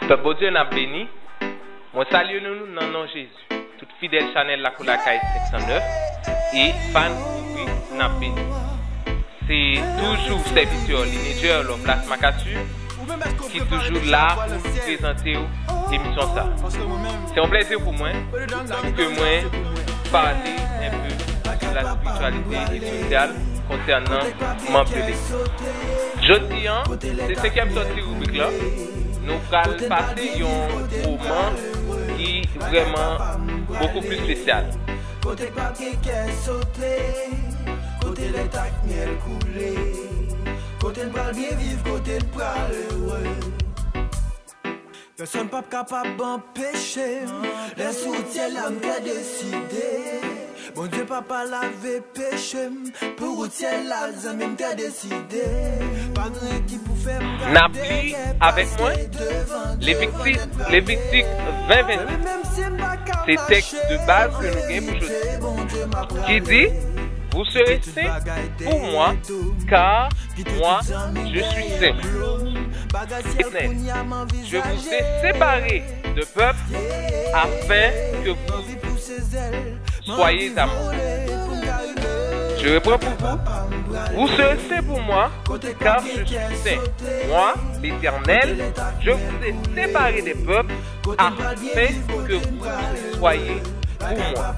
Peuple bon Dieu n'a béni. Moi salue nous dans le nom de Jésus. Toute fidèle Chanel la Koulakaï 509 et fan rubrique n'a béni. C'est toujours serviteur linéaire la place Macassur qui est toujours là pour vous présenter l'émission ça. C'est un plaisir pour moi que moi parler un peu de la spiritualité et sociale concernant membre de l'Église. Jeudi, c'est 5e sortie rubrique là. Nous allons passer un moment qui est vraiment beaucoup plus spécial. Côté papier qui est sauté, côté les tacs miel coulé, côté le bras bien vivre, côté le bras heureux. Personne pas capable d'empêcher les soutiens l'âme qui a décidé. Bon Dieu papa l'avait péché pour routier la même qui a décidé. Pas grand qui pour faire Napli avec moi Lévitique 20-26. C'est texte de base que nous avons pour aujourd'hui. Qui dit: vous serez saints pour moi, car moi je suis saint. Je vous ai séparés de peuple afin que vous soyez à moi. Je reprends pour vous. Vous serez saints pour moi, car je suis saint. Moi, l'Éternel, je vous ai séparés des peuples afin que vous soyez pour moi.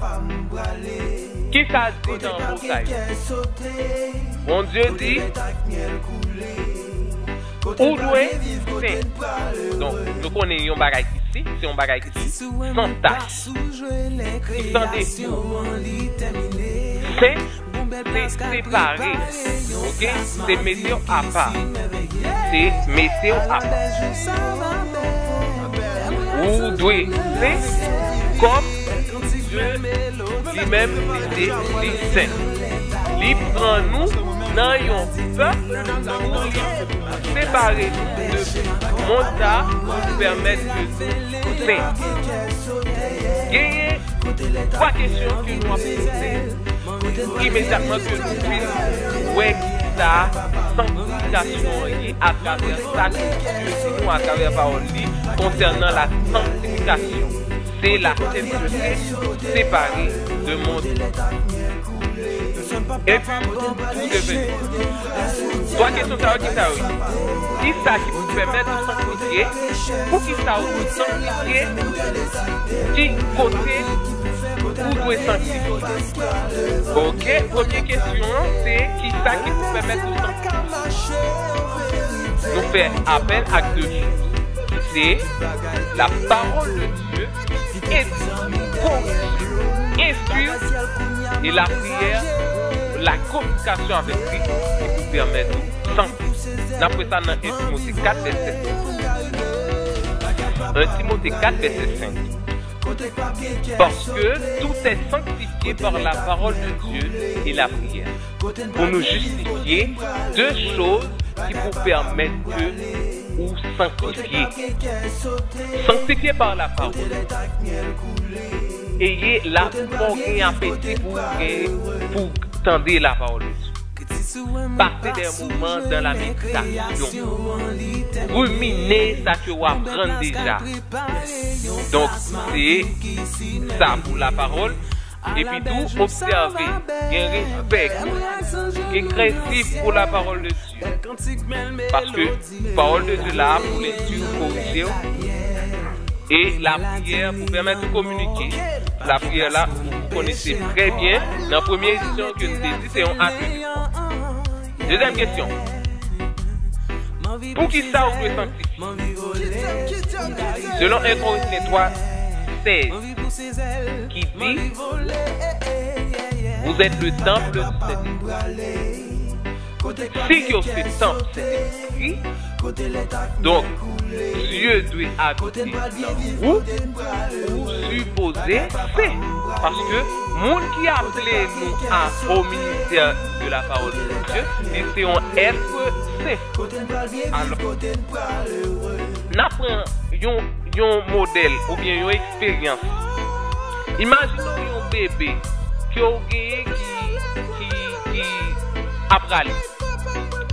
Qui ça dit dans le mot? Mon Dieu dit: où doit saint. Donc, nous connaissons un bagage ici, c'est un bagage ici, sans tâche, sans défaut. Saint, c'est séparé, ok? C'est météo à part. C'est météo à part. Où doit saint, comme Dieu lui-même était les saints. Il prend nous dans un peuple séparé de monta pour permettre de saint. Il y a 3 questions que nous avons posées immédiatement que nous puissions voir sa sanctification à travers ça que Dieu nous à travers la parole concernant la sanctification. C'est la sainteté séparée de monde. Et puis, tout devenu. 3 questions qui ça qui ça qui vous permet de sanctifier? Pour qui ça vous sanctifier? Qui côté vous devez sanctifier? Ok, première question, c'est qui ça qui vous permet de sanctifier? Nous faisons appel à 2 choses. C'est la parole de Dieu et instruire et la prière, la communication avec Christ qui vous permet de sanctifier. D'après ça, dans 1 Timothée 4, verset 5. 1 Timothée 4, verset 5. Parce que tout est sanctifié par la parole de Dieu et la prière. Pour nous justifier 2 choses qui vous permettent de ou sanctifier. Sanctifié par la parole. Ayez la pour appétit pour tendre la parole de Dieu. Passez des moments dans la méditation. Ruminez ça que vous apprenez déjà. Donc c'est ça pour la parole. Et puis tout, observer, un respect excessif pour la parole de Dieu. Parce que la parole de Dieu là pour les Dieu corriger. Et la prière pour permettre de communiquer. La prière là, vous connaissez très bien. Dans la première édition que nous avons dit, c'est un atelier. Deuxième question. Pour qui ça vous pouvez sanctifier? Selon 1 Corinthiens 3, 16, qui dit: vous êtes le temple de Saint-Esprit. Si vous êtes le temple de Saint-Esprit, donc Dieu doit habiter dans vous, vous supposez c'est. Parce que monde qui a appelé nous au ministère de la parole de Dieu, c'est un être saint. Alors, nous prenons un modèle ou bien une expérience. Imaginons un bébé qui a gagné qui a pralé.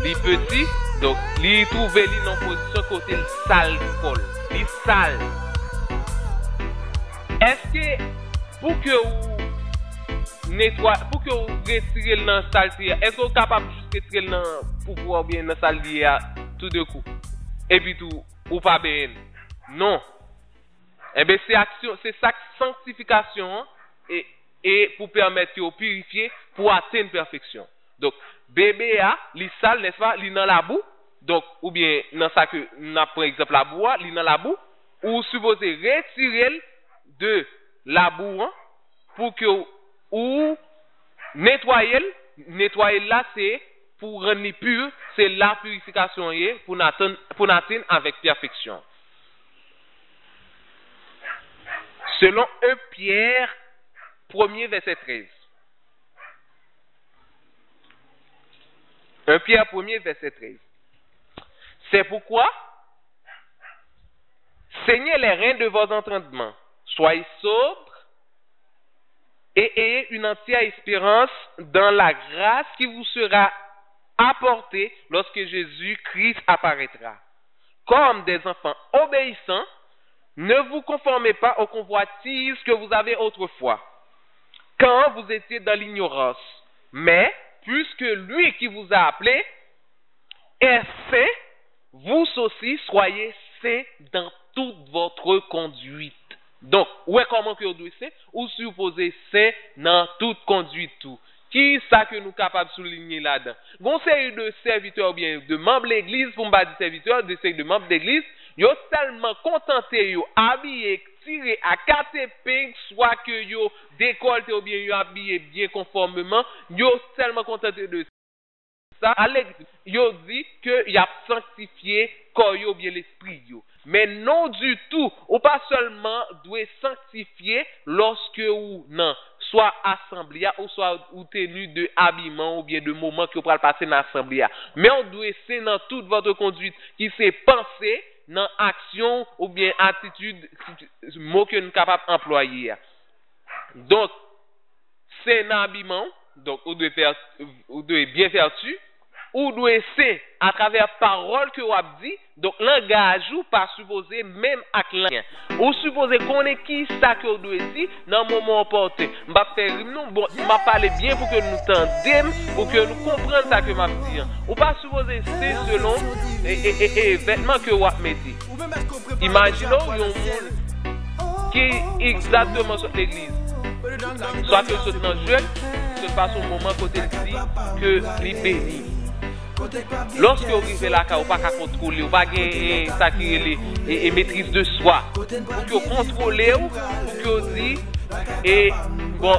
Les petits, donc, ils trouvent dans position côté le sale col. li sale. Est-ce que pour que vous nettoyez, pour que vous retirez le saleté, est-ce que vous êtes capable de juste retirer le pour pouvoir bien le saleté tout de coup? Et puis tout, ou pas bien? Non. Eh bien, c'est ça sanctification et pour permettre de purifier pour atteindre perfection. Donc, bébé a, li sale, n'est-ce pas, li dans la boue. Donc, ou bien, dans ça que, nous par exemple, la boue, li dans la boue, ou supposé retirer de la boue, hein, pour que, ou nettoyer là, c'est pour rendre pur, c'est la purification, pour atteindre avec perfection. Selon 1 Pierre 1er verset 13. 1 Pierre 1er verset 13. C'est pourquoi saignez les reins de vos entendements, soyez sobres et ayez une entière espérance dans la grâce qui vous sera apportée lorsque Jésus-Christ apparaîtra. Comme des enfants obéissants, ne vous conformez pas aux convoitises que vous avez autrefois, quand vous étiez dans l'ignorance. Mais, puisque lui qui vous a appelé est saint, vous aussi soyez saints dans toute votre conduite. Donc, où est comment que vous doit saint? Ou supposez saint dans toute conduite tout. Qui ça que nous sommes capables de souligner là-dedans? Bon, c'est de serviteurs, bien de membres de l'église, pour ne pas dire serviteurs, de membres d'église, yo tellement contenté, yo habillé, tiré à 4 épingles, soit que yo décolleté ou bien yo habillé bien conformément, yo tellement contenté de ça. Yo dit que y a sanctifié corps yo bien l'esprit yo. Mais non du tout, ou pas seulement doit sanctifier lorsque ou non, soit assemblée ou soit ou tenu de habillement ou bien de moment que vous pourrez passer dans l'assemblée. Mais on doit essayer dans toute votre conduite qui s'est pensée dans action ou bien attitude, mot que nous sommes capables d'employer. Donc, c'est un habillement, donc vous devez bien faire dessus, ou doit essayer à travers parole que vous avez dit, donc langage ou pas supposé même avec l'un. Ou supposé qu'on est qui ça que vous devez dire dans le moment opportun. M'a faire bon, m'a parlé bien pour que nous t'entendions, pour que nous comprenions ça que m'a dit. Ou pas supposé c'est selon et vêtements que vous avez mis. Imaginons un monde qui est exactement sur l'église. Soit que ce soit jeune, ce passe au moment côté dit que lui bénit. Lorsque vous arrivez là, vous n'avez pas contrôler, vous n'avez pas de maîtrise de soi. Pour que vous contrôlez, pour que vous dites, et bon,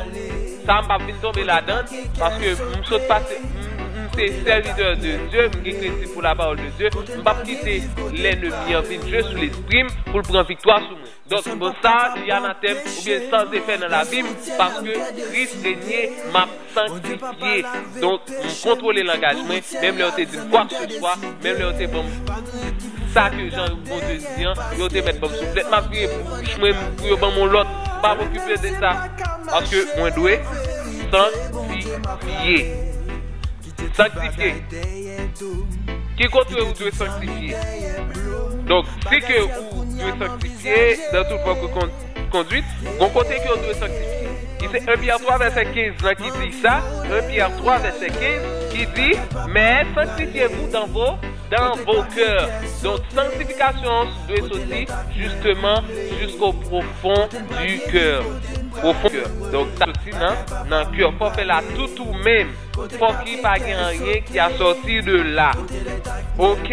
ça ne va pas tomber là-dedans, parce que je suis serviteur de Dieu, je suis chrétien pour la parole de Dieu, je ne vais pas quitter l'ennemi en fin de jeu sur l'esprit pour prendre victoire sur moi. Donc, bon, ça, il y a un thème, ou bien sans effet dans la Bible, parce que Christ régné m'a sanctifié. Donc, contrôler l'engagement, même les dit quoi que ce soit, même les bon, ça que Jean bon Dieu dit, ils te mettre bon souffle. Ma prière pour mon lot, pas m'occuper de ça, parce que moi doué sanctifié. Sanctifié. Qui contre vous devez sanctifier? Donc, si que vous devez sanctifier dans toute votre conduite, bon côté que vous devez sanctifier. C'est 1 Pierre 3 verset 15 qui dit ça. 1 Pierre 3 verset 15 qui dit, mais sanctifiez-vous dans vos cœurs. Donc, sanctification doit sortir justement jusqu'au profond du cœur. Profond cœur. Donc, ça aussi dans le cœur. Il faut faire là tout même. Pour qu'il n'y ait pas rien qui a sorti de là. Ok?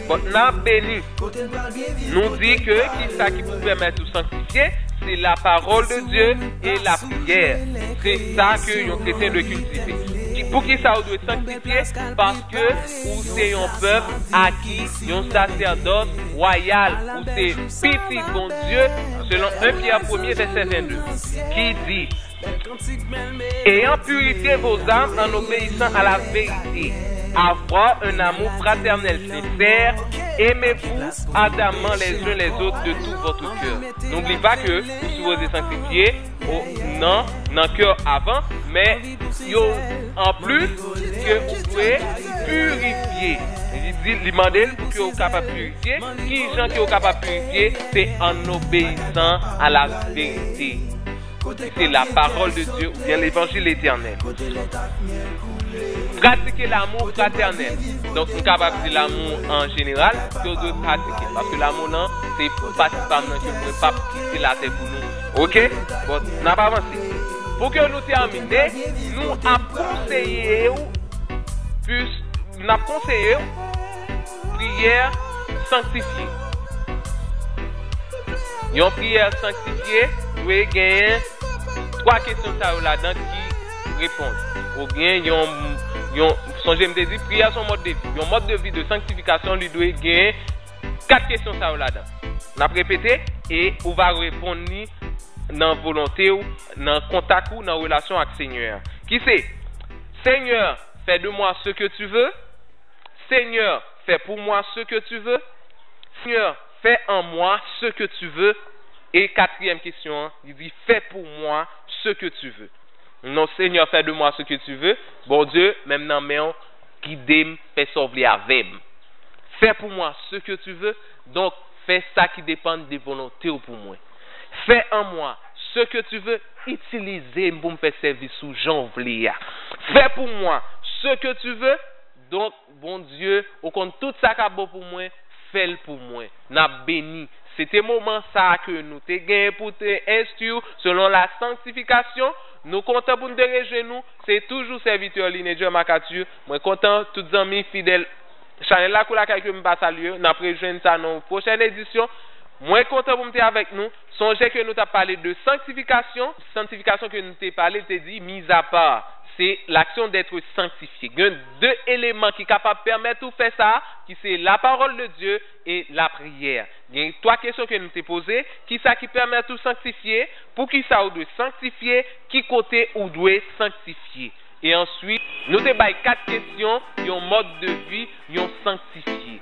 Bon, n'a béni. Nous dit que qui ça qui vous permet de sanctifier, c'est la parole de Dieu et la prière. C'est ça que les chrétiens doivent cultiver. Pour qui ça vous doit sanctifier? Parce que vous c'est un peuple à qui un sacerdoce royal, ou c'est petit bon Dieu, selon 1 Pierre 1er verset 22, qui dit, ayant purifié vos âmes en obéissant à la vérité, avoir un amour fraternel sincère, aimez-vous ardemment les uns les autres de tout votre cœur. N'oubliez pas que vous supposez sanctifier dans le cœur avant, mais en plus que vous pouvez purifier. Il demande pour que vous capable purifier. Qui gens qui sont capables de purifier, c'est en obéissant à la vérité. C'est la parole de Dieu ou bien l'évangile éternel. Pratiquer l'amour fraternel. Donc, on est capable de dire l'amour en général que de pratiquer. Parce que l'amour, non, c'est pas que vous ne pas quitter la terre pour nous. Ok? Bon, on n'a pas avancé. Pour que nous terminions, nous avons conseillé prière sanctifiée. Une prière sanctifiée doit gagner 3 questions là-dedans qui répondent. Ou bien, songez me dire, prière son mode de vie. Un mode de vie de sanctification lui doit gagner 4 questions là-dedans. On a répété et on va répondre dans volonté ou dans contact ou dans relation avec Seigneur. Qui c'est? Seigneur, fais de moi ce que tu veux. Seigneur, fais pour moi ce que tu veux. Seigneur, fais en moi ce que tu veux. Et 4e question, il dit, fais pour moi ce que tu veux. Non, Seigneur, fais de moi ce que tu veux. Bon Dieu, même dans mes mains, guide-moi, fais sauver avec moi. Fais pour moi ce que tu veux. Donc, fais ça qui dépend des volontés pour moi. Fais en moi ce que tu veux. Utiliser pour me faire service sous Jean Vlia. Fais pour moi ce que tu veux. Donc, bon Dieu, au compte tout ça qui est bon pour moi, fais-le pour moi. N'a béni. C'était moment ça que nous te gagné pour te instruire selon la sanctification. Nous comptons pour nous réjouir nous. C'est toujours serviteur Liné Dieu Macature. Moi content tous les amis fidèles. Chanel là pour laquelle je me passe à lieu. N'a rejoindre ça dans la prochaine édition. Moi content pour me avec nous. Songez que nous t'a parlé de sanctification. Sanctification que nous t'a parlé, t'ai dit mise à part. C'est l'action d'être sanctifié. Il y a 2 éléments qui sont capables de permettre de faire ça, qui c'est la parole de Dieu et la prière. Il y a 3 questions que nous t'ai posées. Qui ça qui permet de sanctifier? Pour qui ça ou doit sanctifier? Qui côté ou doit sanctifier? Et ensuite, nous t'ai baillé 4 questions, un mode de vie, un sanctifié.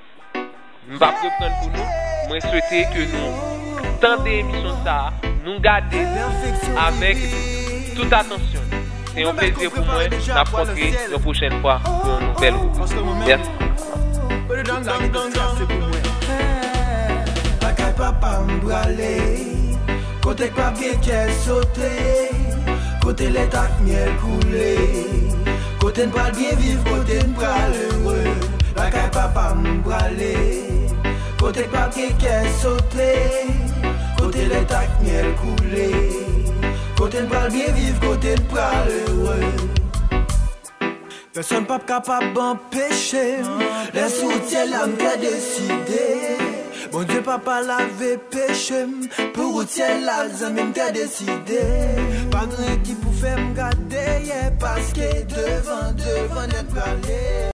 Je vais reprendre pour nous. Moi, souhaiter que nous, tant d'émissions ça, nous garder avec toute attention. C'est un plaisir pour moi d'affronter la prochaine fois pour une nouvelle route. Merci. Côté papier qui est sauté, côté l'état miel coulé, côté ne pas bien vivre, côté ne pas heureux, la caille papa m'bralé, côté papier qui est sauté, côté l'état miel coulé, côté ne pas bien vivre, côté ne pas heureux. Personne pas capable d'empêcher, les soutiens là m'ont décidé. Bon Dieu, papa l'avait péché, pour routier là, même t'as décidé. Pas de qui pour faire me garder, parce que devant, net parler.